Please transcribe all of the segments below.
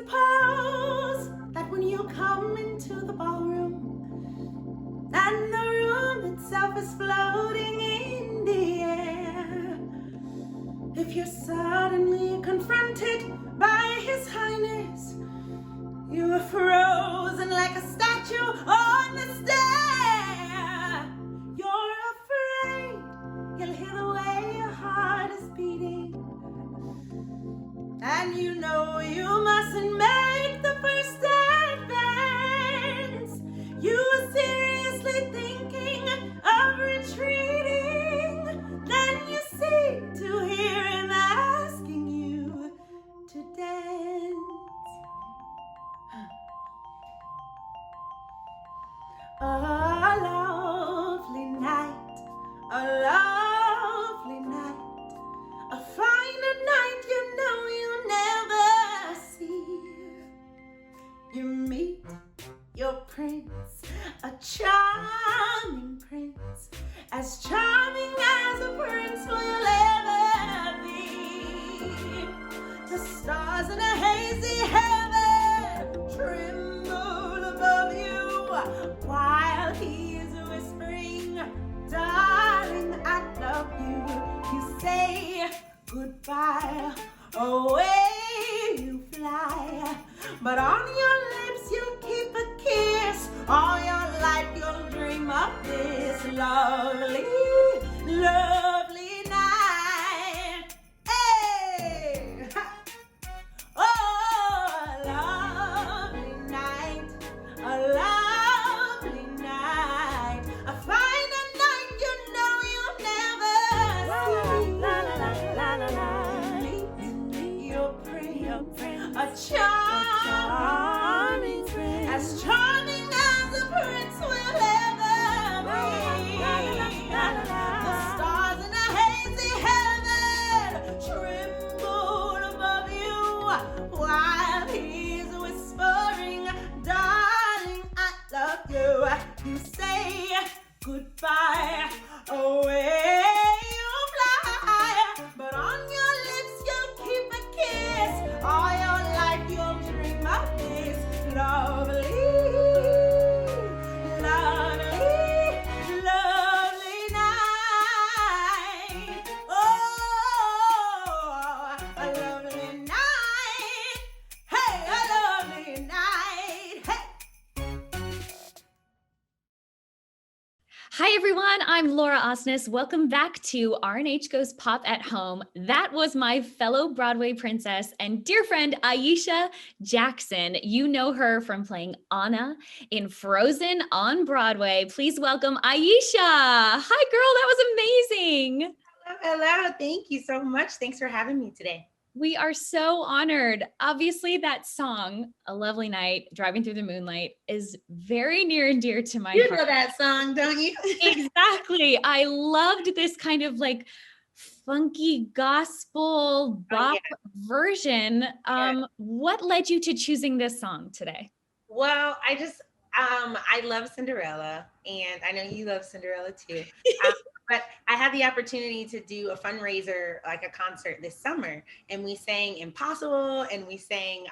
suppose that when you come into the ballroom and the room itself is floating in the air, if you're suddenly confronted by His Highness, you are frozen like a statue on the stair. You're afraid you'll hear the way your heart is beating, and you know you mustn't make the first advance. You are seriously thinking of retreating. Then you seem to hear Him asking you to dance. A lovely night, a lovely night, a finer night you know you'll never see. You meet your prince, a charming prince, as charming as a prince will ever be. The stars in a hazy heaven tremble above you while He is whispering, darling, I love you. You say goodbye, away you fly, but on your lips you'll keep a kiss. All your life you'll dream of this lovely, lovely night. Hey! Oh, a lovely night, a lovely night, a finer night you know you'll never see. Meet your prince, a charming prince, as charming as a prince will ever be. The stars in a hazy heaven tremble above you while He's whispering, darling, I love you. You say goodbye, away you fly, but on your lips you'll keep a kiss. All your life you'll dream of this lovely, lovely, lovely night. Oh, a lovely night. Hey, a lovely night. Hey. Hi everyone, I'm Laura Osnes. Welcome back to R&H Goes Pop at Home. That was my fellow Broadway princess and dear friend Aisha Jackson. You know her from playing Anna in Frozen on Broadway. Please welcome Aisha. Hi girl, that was amazing. Hello. Thank you so much. Thanks for having me today. We are so honored. Obviously, that song, A Lovely Night, Driving Through the Moonlight, is very near and dear to my You heart. know that song, don't you? Exactly. I loved this kind of like funky gospel bop version. What led you to choosing this song today? Well, I love Cinderella, and I know you love Cinderella too. But I had the opportunity to do a fundraiser, like a concert this summer, and we sang Impossible, and we sang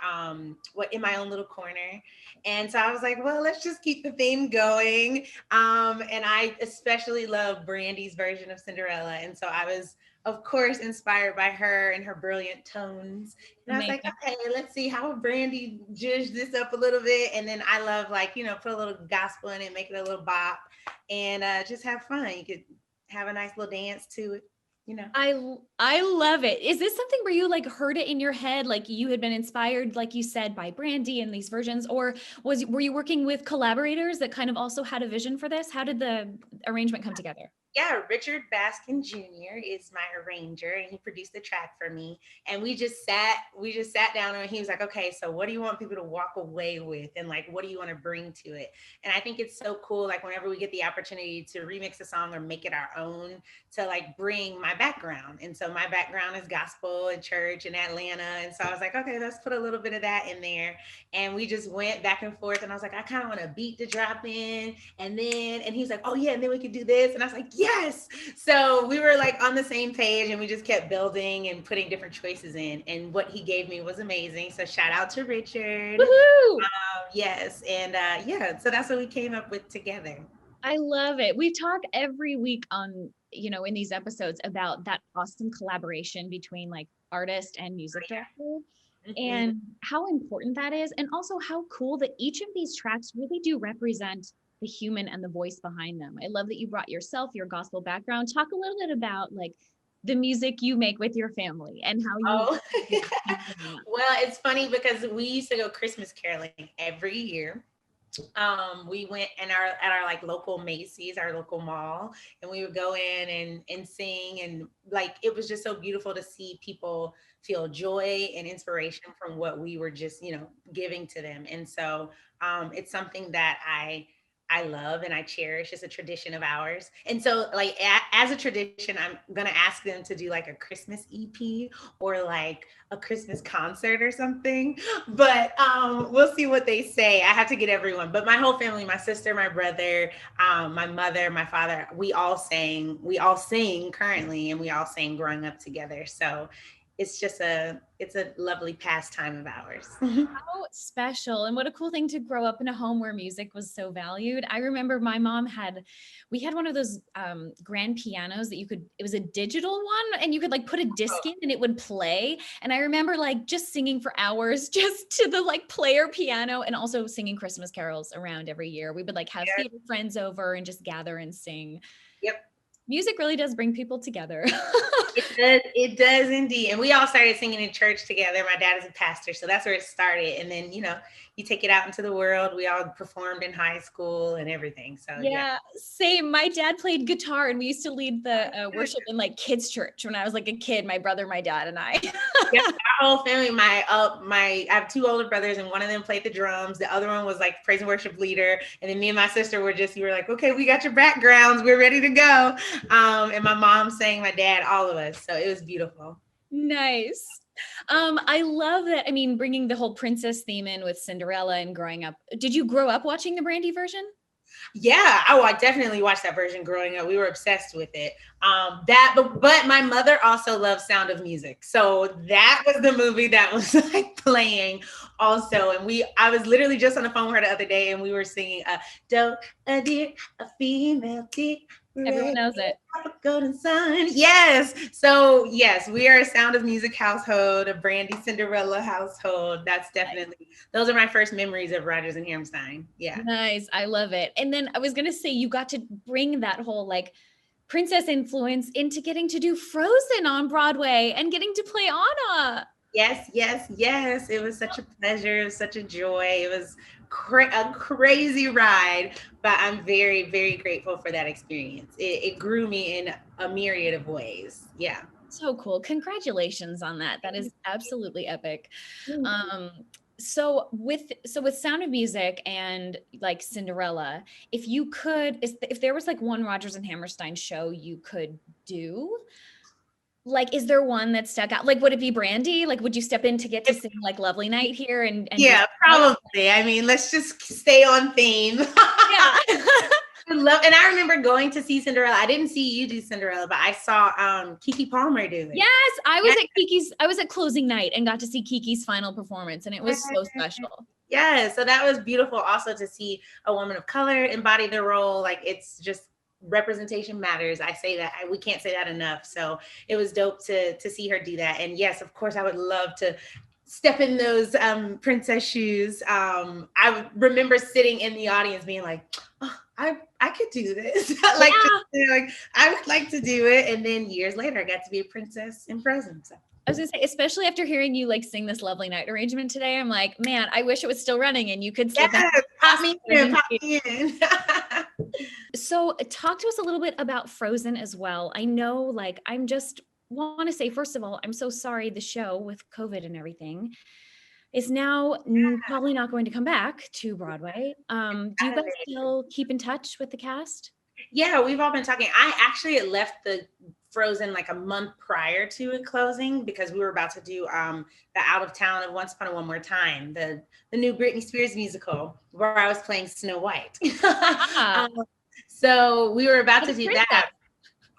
what In My Own Little Corner. And so I was like, well, let's just keep the theme going. And I especially love Brandy's version of Cinderella. And so I was, of course, inspired by her and her brilliant tones. And I was like, okay, let's see how Brandy judge this up a little bit. And then I love, like, you know, put a little gospel in it, make it a little bop, and just have fun. You could have a nice little dance to it, you know. I love it. Is this something where you like heard it in your head, like you had been inspired, like you said, by Brandy and these versions, or were you working with collaborators that kind of also had a vision for this? How did the arrangement come together? Yeah, Richard Baskin Jr. is my arranger, and he produced the track for me. And we just sat down, and he was like, okay, so what do you want people to walk away with? And like, what do you want to bring to it? And I think it's so cool, like whenever we get the opportunity to remix a song or make it our own, to like bring my background. And so my background is gospel and church in Atlanta. And so I was like, okay, let's put a little bit of that in there. And we just went back and forth. And I was like, I kind of want a beat to drop in. And he's like, oh yeah, and then we could do this. And I was like, yeah. Yes. So we were like on the same page and we just kept building and putting different choices in. And what he gave me was amazing. So shout out to Richard. Woohoo! Yes. And yeah, so that's what we came up with together. I love it. We talk every week on, in these episodes about that awesome collaboration between like artist and music director and how important that is. And also how cool that each of these tracks really do represent the human and the voice behind them. I love that you brought yourself, your gospel background. Talk a little bit about like the music you make with your family and how you. Oh, well, it's funny because we used to go Christmas caroling every year. We went at our like local Macy's, our local mall, and we would go in and sing, and like it was just so beautiful to see people feel joy and inspiration from what we were just giving to them. And so it's something that I love and I cherish. It's a tradition of ours. And so like as a tradition, I'm going to ask them to do like a Christmas EP or like a Christmas concert or something. But we'll see what they say. I have to get everyone. But my whole family, my sister, my brother, my mother, my father, we all sing currently, and we all sang growing up together. So it's a lovely pastime of ours. How special, and what a cool thing to grow up in a home where music was so valued. I remember my mom we had one of those grand pianos that it was a digital one, and you could like put a disc in and it would play. And I remember like just singing for hours just to the like player piano, and also singing Christmas carols around every year. We would like have theater friends over and just gather and sing. Yep. Music really does bring people together. It does indeed. And we all started singing in church together. My dad is a pastor, so that's where it started. And then, you take it out into the world. We all performed in high school and everything. So yeah, same. My dad played guitar, and we used to lead the worship in like kids' church when I was like a kid. My brother, my dad, and I. Yeah, our whole family. I have two older brothers, and one of them played the drums. The other one was like praise and worship leader. And then me and my sister you were like, okay, we got your backgrounds. We're ready to go. And my mom sang, my dad, all of us. So it was beautiful. Nice. I love that. I mean, bringing the whole princess theme in with Cinderella and growing up. Did you grow up watching the Brandy version? Yeah. Oh, I definitely watched that version growing up. We were obsessed with it. But my mother also loved Sound of Music. So that was the movie that was like playing also. And I was literally just on the phone with her the other day, and we were singing a deer, a female deer. Everyone knows it. Golden sun. Yes. So yes, we are a Sound of Music household, a Brandy Cinderella household. That's definitely, those are my first memories of Rodgers and Hammerstein. Yeah. Nice. I love it. And then I was going to say, you got to bring that whole like princess influence into getting to do Frozen on Broadway and getting to play Anna. Yes. It was such a pleasure. It was such a joy. It was a crazy ride, but I'm very, very grateful for that experience. It grew me in a myriad of ways. Yeah. So cool. Congratulations on that. That is absolutely epic. So with Sound of Music and like Cinderella, if there was like one Rodgers and Hammerstein show you could do, like, is there one that stuck out? Like, would it be Brandy? Like, would you step in to get to sing like Lovely Night here? And yeah, probably. I mean, let's just stay on theme. Yeah. And I remember going to see Cinderella. I didn't see you do Cinderella, but I saw Kiki Palmer do it. Yes, I was at closing night and got to see Kiki's final performance, and it was so special. Yeah, so that was beautiful also to see a woman of color embody the role. Like, it's just, representation matters. I say that, we can't say that enough. So it was dope to see her do that. And yes, of course, I would love to step in those princess shoes. I remember sitting in the audience being like, oh, I could do this. I would like to do it. And then years later, I got to be a princess in Frozen. So. I was gonna say, especially after hearing you like sing this Lovely Night arrangement today, I'm like, man, I wish it was still running and you could slip pop me in. So talk to us a little bit about Frozen as well. I know, like, I'm just want to say, first of all, I'm so sorry the show with COVID and everything is now probably not going to come back to Broadway. Do you guys still keep in touch with the cast? Yeah, we've all been talking. I actually had left the Frozen like a month prior to it closing because we were about to do the out of town of Once Upon a One More Time, the new Britney Spears musical where I was playing Snow White. So we were about to do that.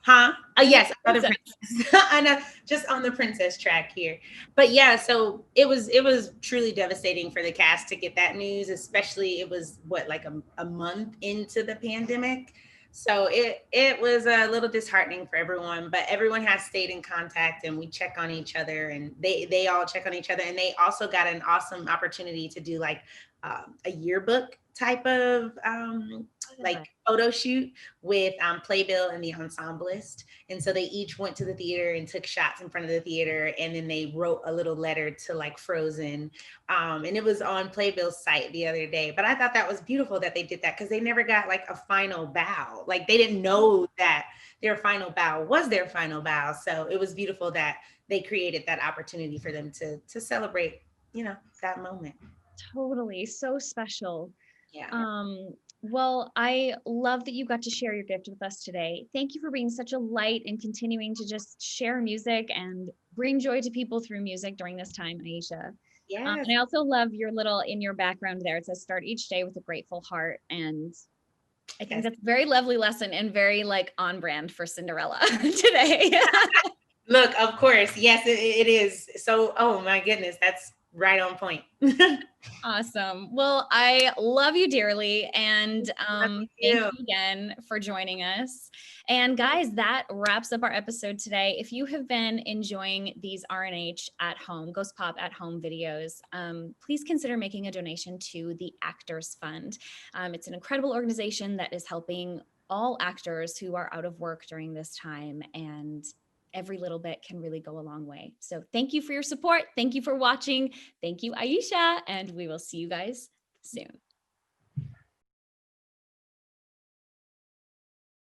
Huh? Oh yes, another Princess. princess. Just on the princess track here. But yeah, so it was truly devastating for the cast to get that news, especially it was what, like a month into the pandemic. So it was a little disheartening for everyone, but everyone has stayed in contact and we check on each other, and they all check on each other, and they also got an awesome opportunity to do like a yearbook type of like photo shoot with Playbill and the Ensemblist. And so they each went to the theater and took shots in front of the theater. And then they wrote a little letter to like Frozen. And it was on Playbill's site the other day. But I thought that was beautiful that they did that, because they never got like a final bow. Like they didn't know that their final bow was their final bow. So it was beautiful that they created that opportunity for them to celebrate, that moment. Totally. So special. Yeah. Well, I love that you got to share your gift with us today. Thank you for being such a light and continuing to just share music and bring joy to people through music during this time, Aisha. Yes. And I also love your little in your background there. It says start each day with a grateful heart. And I think Yes. that's a very lovely lesson and very like on brand for Cinderella today. Look, of course. Yes, it is. So, oh my goodness, that's right on point. Awesome. Well, I love you dearly. And thank you. you again for joining us. And guys, that wraps up our episode today. If you have been enjoying these RNH at home, Ghost Pop at home videos, please consider making a donation to the Actors Fund. It's an incredible organization that is helping all actors who are out of work during this time, and every little bit can really go a long way. So thank you for your support. Thank you for watching. Thank you, Aisha, and we will see you guys soon.